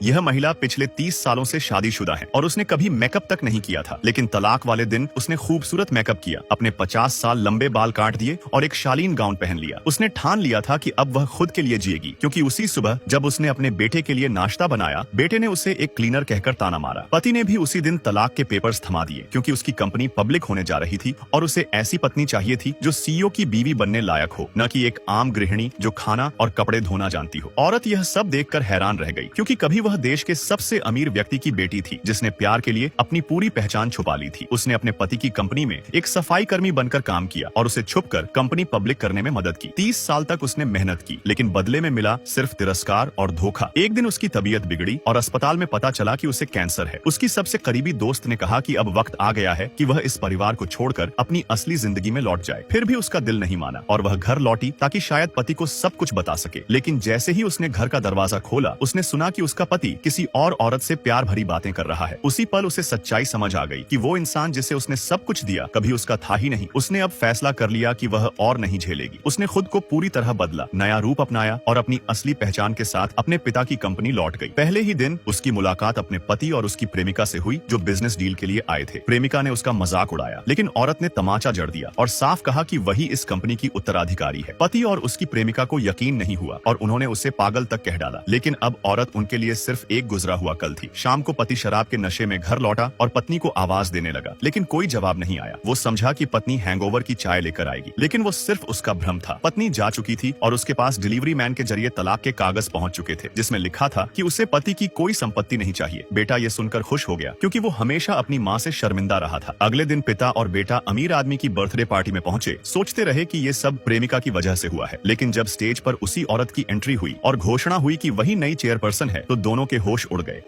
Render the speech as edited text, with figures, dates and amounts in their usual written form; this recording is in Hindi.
यह महिला पिछले 30 सालों से शादीशुदा है और उसने कभी मेकअप तक नहीं किया था, लेकिन तलाक वाले दिन उसने खूबसूरत मेकअप किया, अपने 50 साल लंबे बाल काट दिए और एक शालीन गाउन पहन लिया। उसने ठान लिया था कि अब वह खुद के लिए जिएगी, क्योंकि उसी सुबह जब उसने अपने बेटे के लिए नाश्ता बनाया, बेटे ने उसे एक क्लीनर कहकर ताना मारा। पति ने भी उसी दिन तलाक के पेपर्स थमा दिए, क्योंकि उसकी कंपनी पब्लिक होने जा रही थी और उसे ऐसी पत्नी चाहिए थी जो सीईओ की बीवी बनने लायक हो, न कि एक आम गृहिणी जो खाना और कपड़े धोना जानती हो। औरत यह सब देखकर हैरान रह गई, क्योंकि कभी वह देश के सबसे अमीर व्यक्ति की बेटी थी, जिसने प्यार के लिए अपनी पूरी पहचान छुपा ली थी। उसने अपने पति की कंपनी में एक सफाई कर्मी बनकर काम किया और उसे छुपकर कंपनी पब्लिक करने में मदद की। 30 साल तक उसने मेहनत की, लेकिन बदले में मिला सिर्फ तिरस्कार और धोखा। एक दिन उसकी तबीयत बिगड़ी और अस्पताल में पता चला कि उसे कैंसर है। उसकी सबसे करीबी दोस्त ने कहा कि अब वक्त आ गया है कि वह इस परिवार को छोड़कर अपनी असली जिंदगी में लौट जाए। फिर भी उसका दिल नहीं माना और वह घर लौटी ताकि शायद पति को सब कुछ बता सके। लेकिन जैसे ही उसने घर का दरवाजा खोला, उसने सुना कि उसका पति किसी और औरत से प्यार भरी बातें कर रहा है। उसी पल उसे सच्चाई समझ आ गई कि वो इंसान जिसे उसने सब कुछ दिया कभी उसका था ही नहीं। उसने अब फैसला कर लिया कि वह और नहीं झेलेगी। उसने खुद को पूरी तरह बदला, नया रूप अपनाया और अपनी असली पहचान के साथ अपने पिता की कंपनी लौट गई। पहले ही दिन उसकी मुलाकात अपने पति और उसकी प्रेमिका से हुई, जो बिजनेस डील के लिए आए थे। प्रेमिका ने उसका मजाक उड़ाया, लेकिन औरत ने तमाचा जड़ दिया और साफ कहा कि वही इस कंपनी की उत्तराधिकारी है। पति और उसकी प्रेमिका को यकीन नहीं हुआ और उन्होंने उसे पागल तक कह डाला। लेकिन अब औरत उनके लिए सिर्फ एक गुजरा हुआ कल थी। शाम को पति शराब के नशे में घर लौटा और पत्नी को आवाज देने लगा, लेकिन कोई जवाब नहीं आया। वो समझा कि पत्नी हैंगओवर की चाय लेकर आएगी, लेकिन वो सिर्फ उसका भ्रम था। पत्नी जा चुकी थी और उसके पास डिलीवरी मैन के जरिए तलाक के कागज पहुंच चुके थे, जिसमें लिखा था कि उसे पति की कोई संपत्ति नहीं चाहिए। बेटा ये सुनकर खुश हो गया, क्योंकि वो हमेशा अपनी माँ से शर्मिंदा रहा था। अगले दिन पिता और बेटा अमीर आदमी की बर्थडे पार्टी में पहुंचे, सोचते रहे कि ये सब प्रेमिका की वजह से हुआ है। लेकिन जब स्टेज पर उसी औरत की एंट्री हुई और घोषणा हुई कि वही नई चेयरपर्सन है, तो दोनों के होश उड़ गए।